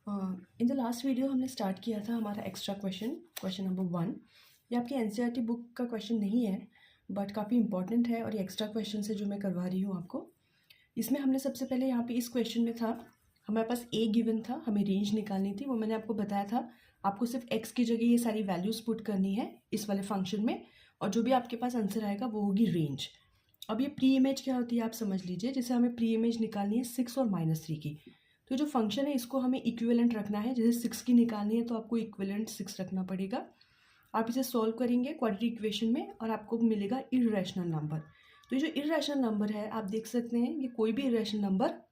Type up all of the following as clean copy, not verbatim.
In the last video हमने start किया था हमारा एक्स्ट्रा क्वेश्चन नंबर 1। ये आपकी एनसीईआरटी बुक का क्वेश्चन नहीं है बट काफ़ी इंपॉर्टेंट है और ये एक्स्ट्रा क्वेश्चन है जो मैं करवा रही हूँ आपको। इसमें हमने सबसे पहले यहाँ पे इस क्वेश्चन में था, हमारे पास ए गिवन था, हमें रेंज निकालनी थी। वो मैंने आपको बताया था, आपको सिर्फ एक्स की जगह ये सारी वैल्यूज़ पुट करनी है इस वाले फंक्शन में, और जो भी आपके पास आंसर आएगा वो होगी रेंज। अब ये प्री इमेज क्या होती है आप समझ लीजिए। जैसे हमें प्री इमेज निकालनी है 6 और -3 की, तो जो फंक्शन है इसको हमें इक्विवेलेंट रखना है। जैसे 6 की निकालनी है तो आपको इक्विवेलेंट 6 रखना पड़ेगा। आप इसे सॉल्व करेंगे क्वाड्रेटिक इक्वेशन में और आपको मिलेगा इर्रेशनल नंबर। तो ये जो इर्रेशनल नंबर है आप देख सकते हैं कि कोई भी इर्रेशनल नंबर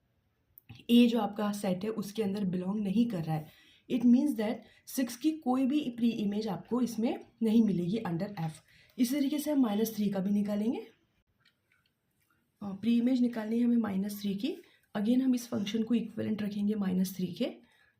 ए जो आपका सेट है उसके अंदर बिलोंग नहीं कर रहा है। इट मीन्स दैट 6 की कोई भी प्री इमेज आपको इसमें नहीं मिलेगी अंडर एफ। इसी तरीके से हम -3 का भी निकालेंगे। प्री इमेज निकालनी है हमें -3 की। अगेन हम इस फंक्शन को इक्विवेलेंट रखेंगे -3 के,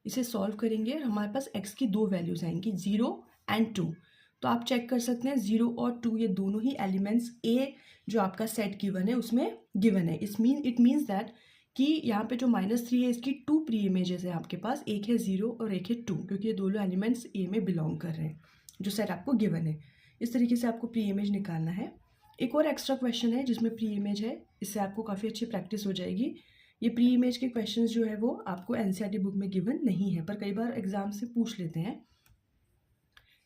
इसे सॉल्व करेंगे। हमारे पास x की दो वैल्यूज़ आएंगी 0 एंड 2। तो आप चेक कर सकते हैं 0 और 2 ये दोनों ही एलिमेंट्स a जो आपका सेट गिवन है उसमें गिवन है। इट मीन्स दैट कि यहाँ पे जो -3 है इसकी 2 प्री इमेजेस है आपके पास, एक है 0 और एक है 2, क्योंकि ये दोनों एलिमेंट्स a में बिलोंग कर रहे हैं जो सेट आपको गिवन है। इस तरीके से आपको प्री इमेज निकालना है। एक और एक्स्ट्रा क्वेश्चन है जिसमें प्री इमेज है, इससे आपको काफ़ी अच्छी प्रैक्टिस हो जाएगी। ये प्री इमेज के क्वेश्चंस जो है वो आपको एनसीईआरटी बुक में गिवन नहीं है, पर कई बार एग्जाम से पूछ लेते हैं।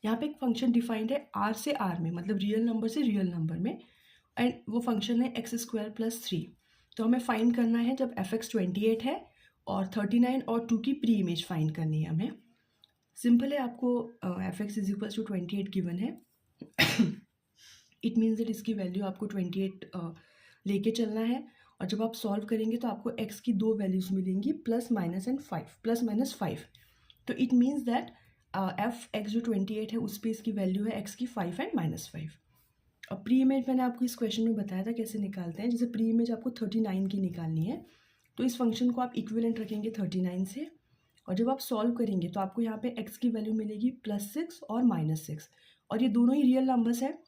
यहाँ पे एक फंक्शन डिफाइंड है आर से आर में, मतलब रियल नंबर से रियल नंबर में, एंड वो फंक्शन है x² + 3। तो हमें फाइंड करना है जब fx 28 है और 39 और 2 की प्री इमेज फाइंड करनी है हमें। सिंपल है, आपको fx = 28 गिवन है। इट मीन्स दैट इसकी वैल्यू आपको 28 लेके चलना है, और जब आप सॉल्व करेंगे तो आपको x की दो वैल्यूज़ मिलेंगी +-5। तो इट मीन्स दैट f(x) जो 28 है उस पर इसकी वैल्यू है x की 5 एंड -5। अब प्री इमेज मैंने आपको इस क्वेश्चन में बताया था कैसे निकालते हैं। जैसे प्री इमेज आपको 39 की निकालनी है, तो इस फंक्शन को आप इक्विवेलेंट रखेंगे 39 से, और जब आप सॉल्व करेंगे तो आपको यहाँ पे x की वैल्यू मिलेगी +6 और -6, और ये दोनों ही रियल नंबर्स हैं।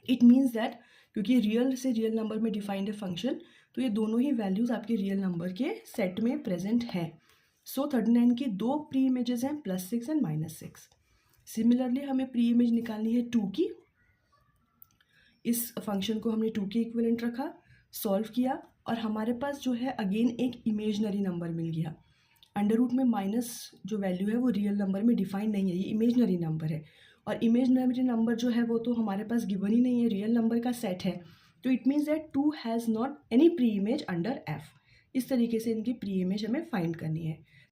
इट मीन्स दैट क्योंकि रियल से रियल नंबर में डिफाइंड है फंक्शन, तो ये दोनों ही वैल्यूज़ आपके रियल नंबर के सेट में प्रेजेंट हैं। सो 39 की दो प्री इमेजेस हैं +6 एंड -6। सिमिलरली हमें प्री इमेज निकालनी है 2 की। इस फंक्शन को हमने 2 के इक्विवेलेंट रखा, सॉल्व किया, और हमारे पास जो है अगेन एक इमेजनरी नंबर मिल गया। अंडर रूट में माइनस जो वैल्यू है वो रियल नंबर में डिफाइन नहीं है, ये इमेजनरी नंबर है, और इमेजनरी नंबर जो है वो तो हमारे पास गिवन ही नहीं है, रियल नंबर का सेट है। तो it means that 2 has not any pre image under F. इस तरीके से इनकी प्री इमेज हमें फाइंड करनी है।